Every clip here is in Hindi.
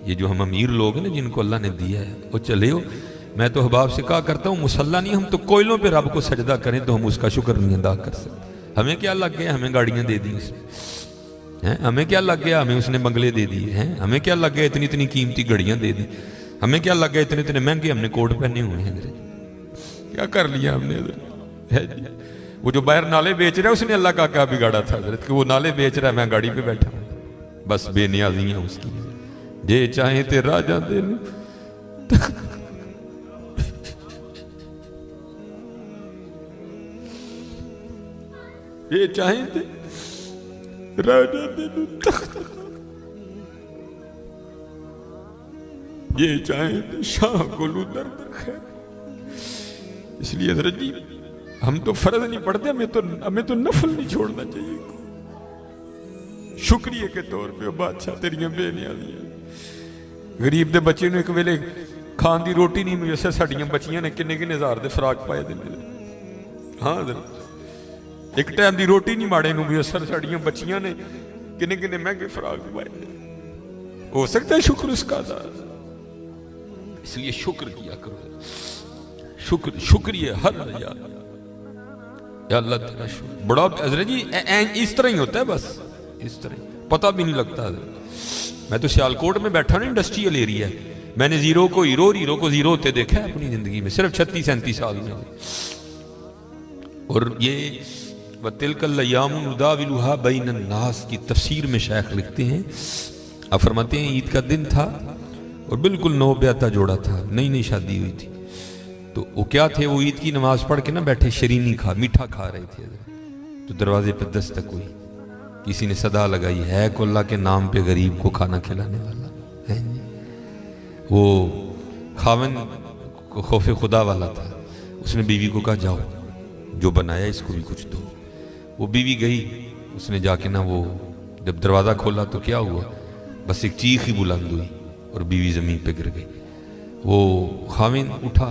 ये जो हम अमीर लोग हैं ना जिनको अल्लाह ने दिया है, वो चले हो। मैं तो अहबाब से कहा करता हूँ मुसल्ला नहीं, हम तो कोयलों पे रब को सजदा करें तो हम उसका शुक्र नहीं अदा कर सकते। हमें क्या लग गया, हमें गाड़ियाँ दे दी हैं, हमें क्या लग गया, हमें उसने बंगले दे दिए हैं, हमें क्या लग गया इतनी इतनी कीमती घड़ियाँ दे दी, हमें क्या लग गया इतने इतने महंगे हमने कोट पहने हुए हैं। क्या कर लिया हमने है? वो जो बाहर नाले बेच रहा है उसने अल्लाह का क्या बिगाड़ा था हजरत कि वो नाले बेच रहा है, मैं गाड़ी पे बैठा हूँ। बस बेनियाजी है उसकी, जे चाहे ते राजा दे ये चाहे ते राजा दे तख्त, ये चाहे ते शाह गुलू दर्द खैर। इसलिए हजरत जी हम तो फर्ज नहीं पढ़ते, हमें तो नफल नहीं छोड़ना चाहिए। शुक्रिया के तौर पे बादशाह तेरियां बेनियाजियां। गरीब दे बच्चे ने एक वेले खान दी रोटी नहीं मिली, साड़ियां बच्चियां ने किन्ने किन्ने हजार दे फराक पाए दे। हाँ एक टाइम दी रोटी नहीं माड़े नूं असर, साड़ियां बच्चियां ने किन्ने किन्ने महंगे फराक पाए। हो सकता है शुक्र उसका अदा, इसलिए शुक्र किया करो। शुक्रिया हर यार, या अल्लाह तेरा शुक्र। बड़ा हजरत जी इस तरह ही होता है, बस इस तरह पता भी नहीं लगता। मैं तो सियालकोट में बैठा ना, इंडस्ट्रियल एरिया है, मैंने जीरो को हीरो और हीरो को जीरो होते देखा है अपनी जिंदगी में, सिर्फ 36-37 साल में। और ये वतिलकल्लयामुनुदाविलुहा बैनन्नास की तफसीर में शेख लिखते हैं, अब फरमाते हैं ईद का दिन था और बिल्कुल नौब्याता जोड़ा था, नई नई शादी हुई थी। तो वो क्या थे, वो ईद की नमाज पढ़ के ना बैठे शरीनी मीठा खा रहे थे। तो दरवाजे पर दस्तक हुई, किसी ने सदा लगाई, है को अल्लाह के नाम पे गरीब को खाना खिलाने वाला है। वो खावन को खौफ खुदा वाला था, उसने बीवी को कहा जाओ जो बनाया इसको भी कुछ दो। वो बीवी गई, उसने जाके ना वो जब दरवाज़ा खोला तो क्या हुआ, बस एक चीख ही बुलंद हुई और बीवी ज़मीन पे गिर गई। वो खाविन उठा,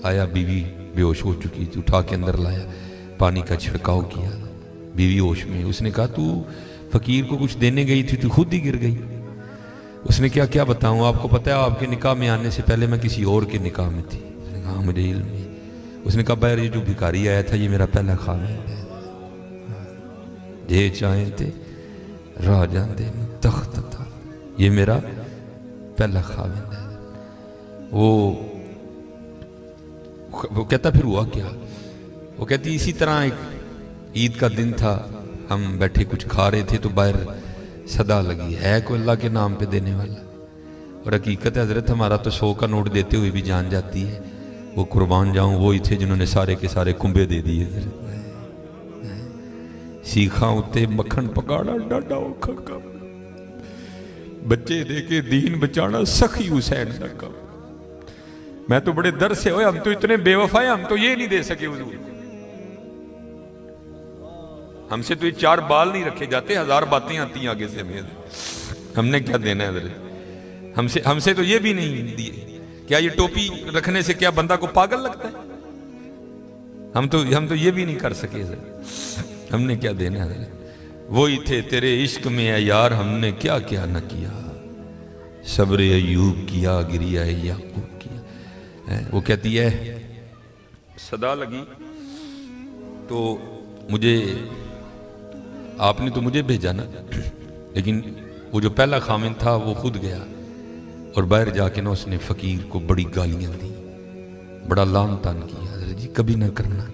आया, बीवी बेहोश हो चुकी थी, उठा के अंदर लाया, पानी का छिड़काव किया, बीवी होश में। उसने कहा तू फकीर को कुछ देने गई थी, तू खुद ही गिर गई। उसने क्या क्या बताऊं, आपको पता है आपके निकाह में आने से पहले मैं किसी और के निकाह में थी। उसने कहा मुझे इल्म है। उसने कहा बैर ये जो भिखारी आया था ये मेरा पहला खाविंद है, जे चाहे थे राजा दे तख्त था, ये मेरा पहला खाविंद है। वो कहता फिर हुआ क्या, वो कहती इसी तरह एक ईद का दिन था, हम बैठे कुछ खा रहे थे तो बाहर सदा लगी, है कोई अल्लाह के नाम पे देने वाला। और हकीकत है हजरत हमारा तो 100 का नोट देते हुए भी जान जाती है, वो कुर्बान जाऊं वो ही थे जिन्होंने सारे के सारे कुंबे दे दिए। सीखा उते मक्खन पकाना डाडा औखा काम, बच्चे दे के दीन बचाना सखी हुसैन का काम। मैं तो बड़े दर्द से, हम तो इतने बेवफाए, हम तो ये नहीं दे सके हुजूर, हमसे तो ये 4 बाल नहीं रखे जाते, 1000 बातें आती हैं आगे से हमें, हमने क्या देना है? हमसे तो ये भी नहीं दिए। क्या ये टोपी रखने से क्या बंदा को पागल लगता है? हम तो ये भी नहीं कर सके, हमने क्या देना है? वही थे तेरे इश्क में है यार, हमने क्या क्या न किया, सब्र अयूब किया, गिरिया याकूब किया। वो कहती है सदा लगी तो मुझे, आपने तो मुझे भेजा ना, लेकिन वो जो पहला खामिन था वो खुद गया और बाहर जाके ना उसने फकीर को बड़ी गालियां दी, बड़ा लान तान किया। हज़रत जी कभी ना करना,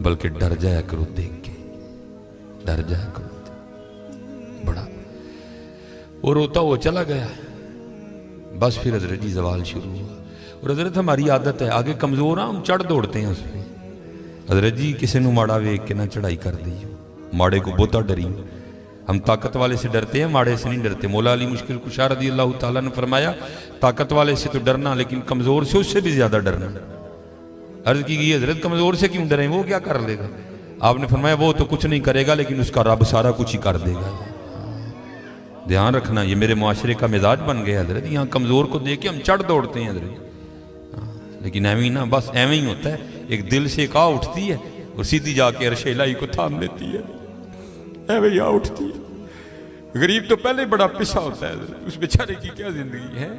बल्कि डर जाया करो देख के, डर जाया करो बड़ा। वो रोता वो चला गया, बस फिर हज़रत जी जवाल शुरू हुआ। और हज़रत हमारी आदत है, आगे कमज़ोर हम चढ़ दौड़ते हैं उस पर। हज़रत जी किसी को माड़ा वेख के ना चढ़ाई कर दी, माड़े को बहुता डरी। हम ताकत वाले से डरते हैं, माड़े से नहीं डरते। मौला अली मुश्किल कुशा रज़ी अल्लाह ताला ने फरमाया ताकत वाले से तो डरना, लेकिन कमज़ोर से उससे भी ज़्यादा डरना। अर्ज़ की गई हज़रत कमज़ोर से क्यों डरें, वो क्या कर लेगा? आपने फरमाया वो तो कुछ नहीं करेगा, लेकिन उसका रब सारा कुछ ही कर देगा। ध्यान रखना, ये मेरे मुआशरे का मिजाज बन गया हज़रत। यहाँ कमज़ोर को देख के हम चढ़ दौड़ते हैं हज़रत, लेकिन एवं ही ना, बस एवं ही होता है। एक दिल से एक आ उठती है और सीधी जाके अर्शे इलाही को थाम लेती है, एवं ही आ उठती है। गरीब तो पहले बड़ा पिसा होता है, उस बेचारे की क्या जिंदगी है।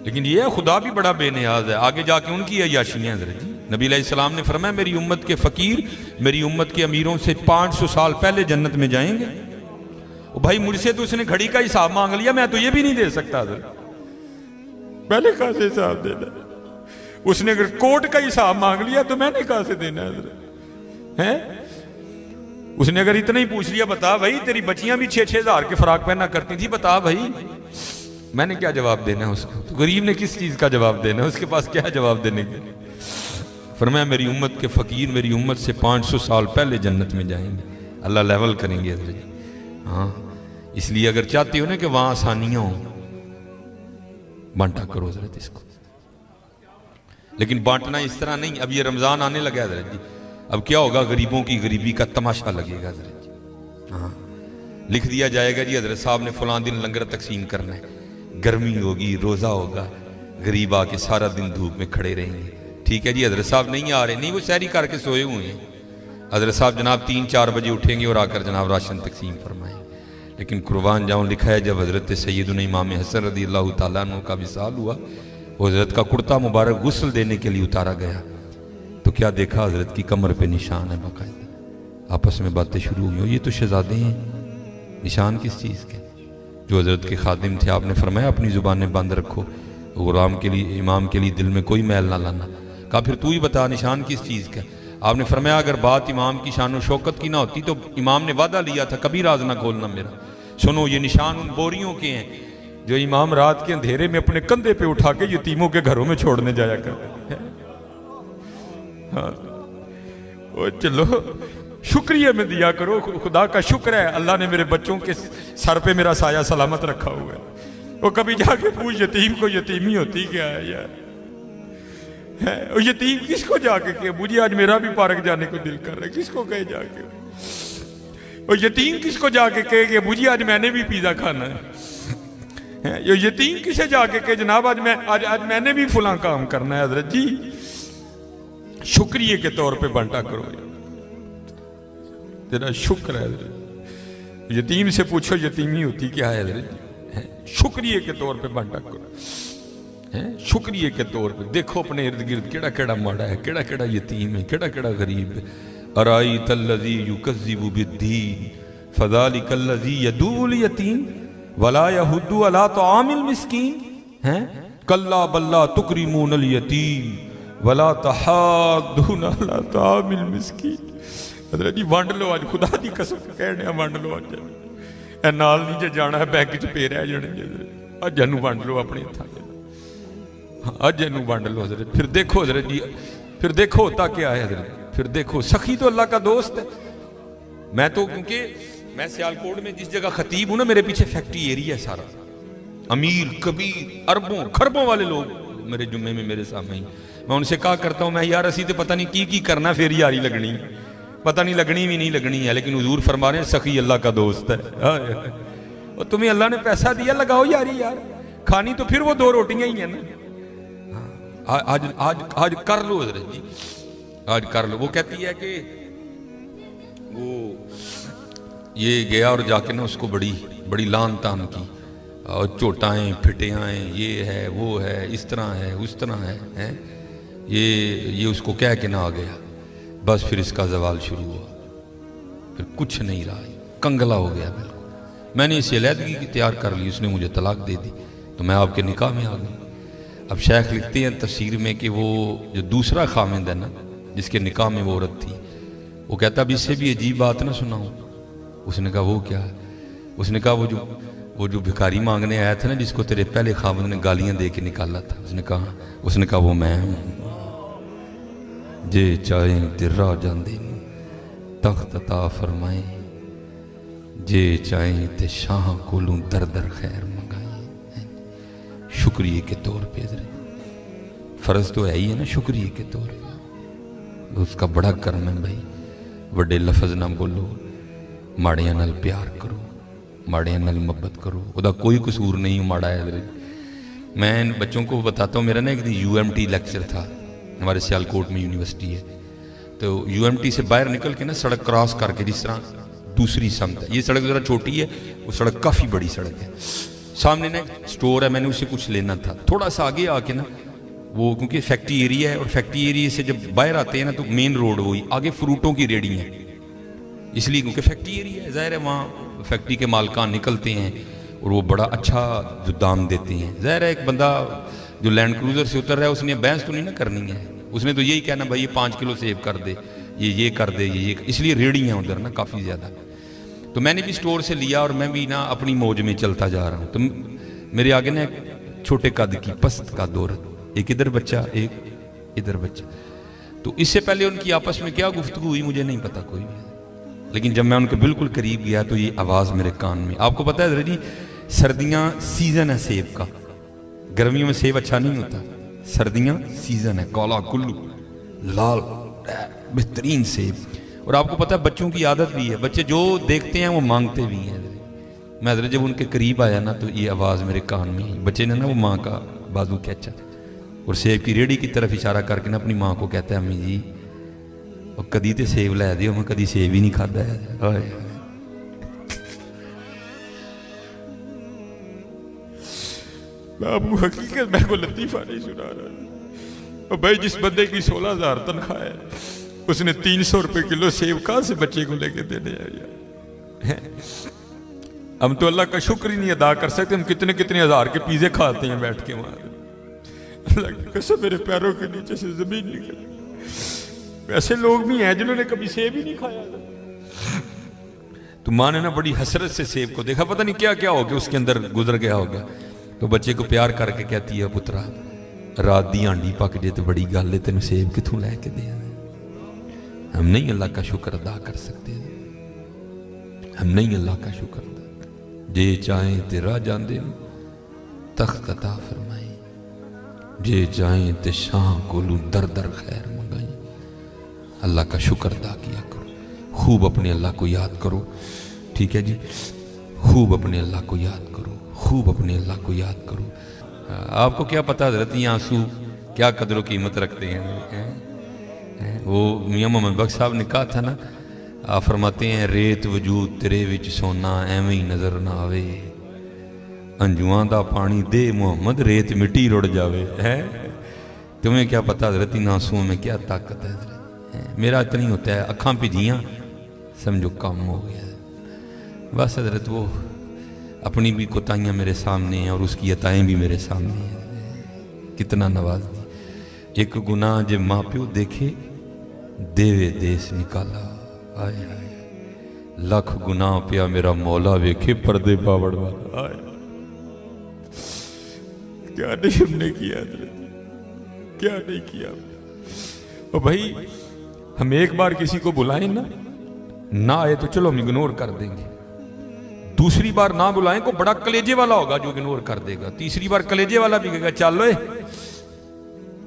लेकिन ये है खुदा भी बड़ा बेनियाज है। आगे जाके उनकी अय्याशियां हज़रत जी, नबी अलैहिस्सलाम ने फरमाया मेरी उम्मत के फ़कीर मेरी उम्मत के अमीरों से 500 साल पहले जन्नत में जाएंगे। भाई मुझसे तो उसने घड़ी का हिसाब मांग लिया, मैं तो ये भी नहीं दे सकता हज़रत, पहले कहाँ से हिसाब देना। उसने अगर कोट का हिसाब मांग लिया तो मैंने कहाँ से देना है। उसने अगर इतना ही पूछ लिया बता भाई तेरी बच्चियां भी 6-6 हज़ार के फराक पहना करती थी, बता भाई, मैंने क्या जवाब देना है उसको। तो गरीब ने किस चीज का जवाब देना है, उसके पास क्या जवाब देने के। फरमाया मेरी उम्मत के फकीर मेरी उम्मत से 500 साल पहले जन्नत में जाएंगे, अल्लाह लेवल करेंगे हज़रत जी। हाँ, इसलिए अगर चाहते हो ना कि वहां आसानियां हो, बांटा करो हज़रत इसको। लेकिन बांटना इस तरह नहीं। अब ये रमजान आने लगा है हज़रत जी, अब क्या होगा, गरीबों की गरीबी का तमाशा लगेगा हज़रत जी। हाँ, लिख दिया जाएगा जी हज़रत साहब ने फलां दिन लंगर तकसीम करना है, गर्मी होगी, रोज़ा होगा, गरीब आके सारा दिन धूप में खड़े रहेंगे। ठीक है जी, हज़रत साहब नहीं आ रहे, नहीं वो सहरी करके सोए हुए हैं। हज़रत साहब जनाब 3-4 बजे उठेंगे और आकर जनाब राशन तकसीम फरमाएंगे। लेकिन कुर्बान जाऊँ लिखा है जब हज़रत सैयदना इमाम हसन रज़ी अल्लाह तआला अन्हु का विसाल हुआ, वो हज़रत का कुर्ता मुबारक गुस्ल देने के लिए उतारा गया तो क्या देखा, हज़रत की कमर पे निशान है बाकायदा। आपस में बातें शुरू हुई, ये तो शहजादे हैं, निशान किस चीज़ के। जो हज़रत के खादिम थे आपने फरमाया अपनी ज़ुबानें बंद रखो, गुलाम के लिए इमाम के लिए दिल में कोई मैल ना लाना। कहा फिर तू ही बता निशान किस चीज़ का। आपने फरमाया अगर बात इमाम की शान व शौकत की ना होती तो इमाम ने वादा लिया था कभी राज ना खोलना मेरा। सुनो ये निशान उन बोरियों के हैं जो इमाम रात के अंधेरे में अपने कंधे पे उठा के यतीमों के घरों में छोड़ने जाया करते हैं। हाँ, ओ चलो शुक्रिया में दिया करो, खुदा का शुक्र है अल्लाह ने मेरे बच्चों के सर पे मेरा साया सलामत रखा हुआ है। वो कभी जाके पूछ यतीम को यतीमी होती क्या है यार, है वो यतीम किसको जाके कहे मुझे आज मेरा भी पार्क जाने को दिल कर रहा है, किसको कहे जाके। और यतीम किसको जाके कहे कि मुझे आज मैंने भी पिज़्ज़ा खाना है। ये यतीम किसे जाके कहे जनाब आज मैंने भी फुला काम करना है। हजरत जी शुक्रिया के तौर पे बांटा करो, तेरा शुक्र है। यतीम से पूछो यतीमी होती क्या है हजरत जी, शुक्रिया के तौर पे बांटा करो, शुक्रिया के तौर पे। देखो अपने इर्द गिर्द केड़ा केड़ा माड़ा है, केड़ा केड़ा यतीम है, केड़ा केड़ा गरीब है। अराई तल्लज़ी युकज़्ज़िबु बिद्दीन फ़ज़ालिकल्लज़ी यदूल यतीम वला यहुद्दु अला तआमिल मिस्कीन, हैं कल्ला बल्ला तुकरिमूनल यतीम वला तहाद्दूना अला तआमिल मिस्कीन। हज़रत जी वंड लो आज, खुदा दी कसम कहने वंड लो आज, ए नाल नहीं जे जाना है बैंक च पे रह जाने, अज इनू वंड लो अपने हत्थां दे, अज इनू वंड लो हज़रत। फिर देखो हज़रत जी, फिर देखो होता क्या है हज़रत, फिर देखो सखी तो अल्लाह का दोस्त है। मैं तो क्योंकि मैं सियालकोट में जिस जगह खतीब हूं ना, मेरे पीछे फैक्ट्री एरिया है सारा, अमीर कबीर अरबों खरबों वाले लोग मेरे जुम्मे में मेरे सामने ही। मैं उनसे कहा करता हूं मैं यार असी तो पता नहीं की करना, फिर यारी लगनी, पता नहीं लगनी भी नहीं लगनी है, लेकिन हुजूर फरमा रहे हैं सखी अल्लाह का दोस्त है। और तुम्हें अल्लाह ने पैसा दिया, लगाओ यारी यार, खानी तो फिर वो 2 रोटियां ही है ना। आज आज आज कर लो हज़रत जी, आज कर लो। वो कहती है कि वो ये गया और जाके ना उसको बड़ी बड़ी लान तान की, और चोटाएं फिटियाएँ, ये है वो है, इस तरह है उस तरह है, ये उसको कह के ना आ गया। बस फिर इसका जवाल शुरू हुआ, फिर कुछ नहीं रहा, कंगला हो गया बिल्कुल। मैंने इसे अलहदगी की तैयार कर ली, उसने मुझे तलाक दे दी, तो मैं आपके निकाह में आ गई। अब शेख लिखते हैं तफसीर में कि वो जो दूसरा खामिंद है ना, जिसके निकाह में वो औरत थी, वो कहता अब इससे भी अजीब बात ना सुनाऊं। उसने कहा वो क्या है? उसने कहा वो जो भिखारी मांगने आया था ना, जिसको तेरे पहले खामिंद ने गालियां दे के निकाला था, उसने कहा वो मैं हूं। जे चाहे तिर्रा जांदे तख्त अता फरमाए, जे चाहे ते शाह कोलू दर दर खैर मंगाए। शुक्रिया के तौर पे फर्ज तो है ही है ना, शुक्रिया के तौर पे उसका बड़ा कर्म है भाई। वड्डे लफज ना बोलो, माड़ियां नाल प्यार करो, माड़ियां नाल मोहब्बत करो, उदा कोई कसूर नहीं माड़ा है। मैं बच्चों को बताता हूँ, मेरा ना एक दिन UMT लेक्चर था, हमारे सियालकोट में यूनिवर्सिटी है, तो UMT से बाहर निकल के ना सड़क क्रॉस करके जिस तरह दूसरी समत है। ये सड़क ज़रा छोटी है, वो सड़क काफ़ी बड़ी सड़क है। सामने ना एक स्टोर है, मैंने उससे कुछ लेना था। थोड़ा सा आगे आके ना वो, क्योंकि फैक्ट्री एरिया है और फैक्ट्री एरिया से जब बाहर आते हैं ना तो मेन रोड वही, आगे फ्रूटों की रेडी है, इसलिए क्योंकि फैक्ट्री एरिया है, ज़ाहिर है वहाँ फैक्ट्री के मालकान निकलते हैं और वो बड़ा अच्छा जो दाम देते हैं। ज़ाहिर है एक बंदा जो लैंड क्रूज़र से उतर रहा है उसने बहस तो नहीं ना करनी है, उसने तो यही कहना भाई ये 5 किलो सेब कर दे, ये कर दे, ये इसलिए रेडी हैं उधर ना काफ़ी ज़्यादा। तो मैंने भी स्टोर से लिया और मैं भी ना अपनी मौज में चलता जा रहा हूँ। तो मेरे आगे ना एक छोटे कद की पस्त का औरत, एक इधर बच्चा एक इधर बच्चा। तो इससे पहले उनकी आपस में क्या गुफ्तगू हुई मुझे नहीं पता कोई भी, लेकिन जब मैं उनके बिल्कुल करीब गया तो ये आवाज़ मेरे कान में। आपको पता है जी सर्दियाँ सीज़न है सेब का, गर्मियों में सेब अच्छा नहीं होता, सर्दियाँ सीज़न है, काला कुल्लू लाल बेहतरीन सेब। और आपको पता है बच्चों की आदत भी है, बच्चे जो देखते हैं वो मांगते भी हैं। मैं हजरत जब उनके करीब आया ना तो ये आवाज़ मेरे कान में आई। बच्चे ने ना वो माँ का बाजू खींचा और सेब की रेडी की तरफ इशारा करके ना अपनी माँ को कहता है अम्मी जी और कदी तो सेब लै दियो, मैं कदी सेब ही नहीं खाता है। बाबू हकीकत मेरे को लतीफ़ा नहीं सुना रहा। और भाई जिस बंदे की 16,000 तनख्वाह है उसने 300 रुपए किलो सेब कहाँ से बच्चे को लेके देने हैं यार। हम तो अल्लाह का शुक्र ही नहीं अदा कर सकते, हम कितने कितने हज़ार के पिज़्ज़े खाते हैं बैठ के वहाँ। अल्लाह की कसम मेरे पैरों के नीचे से ज़मीन निकल। ऐसे लोग भी हैं जिन्होंने कभी सेब ही नहीं खाया। तो माँ ने ना बड़ी हसरत से सेब को देखा, पता नहीं क्या क्या हो गया उसके अंदर गुजर गया होगा। तो बच्चे को प्यार करके कहती है पुत्रा रात दी आंडी पक जे तो बड़ी गल है, तेन सेब कितों लैके दे। हम नहीं अल्लाह का शुक्र अदा कर सकते, हम नहीं अल्लाह का शुक्र अदा। जे चाहे तेरा जाते तख्त अता फरमाई, जे चाहे ते शाह कोलू दर दर खैर मंगाई। अल्लाह का शुक्र अदा किया करो, खूब अपने अल्लाह को याद करो, ठीक है जी, खूब अपने अल्लाह को याद करो, खूब अपने अल्लाह को याद करो। आपको क्या पता हज़रत ये आंसू क्या कदर कीमत रखते हैं। वो मियाँ मोहम्मद बख्श साहब ने कहा था ना, आप फरमाते हैं रेत वजूद तेरे विच सोना एवं ही नज़र ना आवे, अंजुआं दा पानी दे मोहम्मद रेत मिट्टी रुड़ जावे। है तुम्हें क्या पता हज़रत इन आंसुओं में क्या ताकत है। हज़रत मेरा इतना ही होता है, अखां भिजियाँ समझो कम हो गया। बस हज़रत वो अपनी भी कोताहियाँ मेरे सामने हैं और उसकी अताएँ भी मेरे सामने हैं। कितना नवाज दी। एक गुनाह जे माँ प्यो देखे देवे देश निकाला, आए आए लख गुनाह पिया मेरा मौला वेखे पर्दे पावड़ वाला। आए क्या नहीं हमने किया, क्या नहीं किया। और भाई हम एक बार किसी को बुलाएं ना आए तो चलो हम इग्नोर कर देंगे, दूसरी बार ना बुलाएं को बड़ा कलेजे वाला होगा जो इग्नोर कर देगा, तीसरी बार कलेजे वाला भी कहेगा चलो।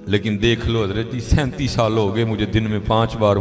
लेकिन देख लो हजरत जी 37 साल हो गए मुझे दिन में 5 बार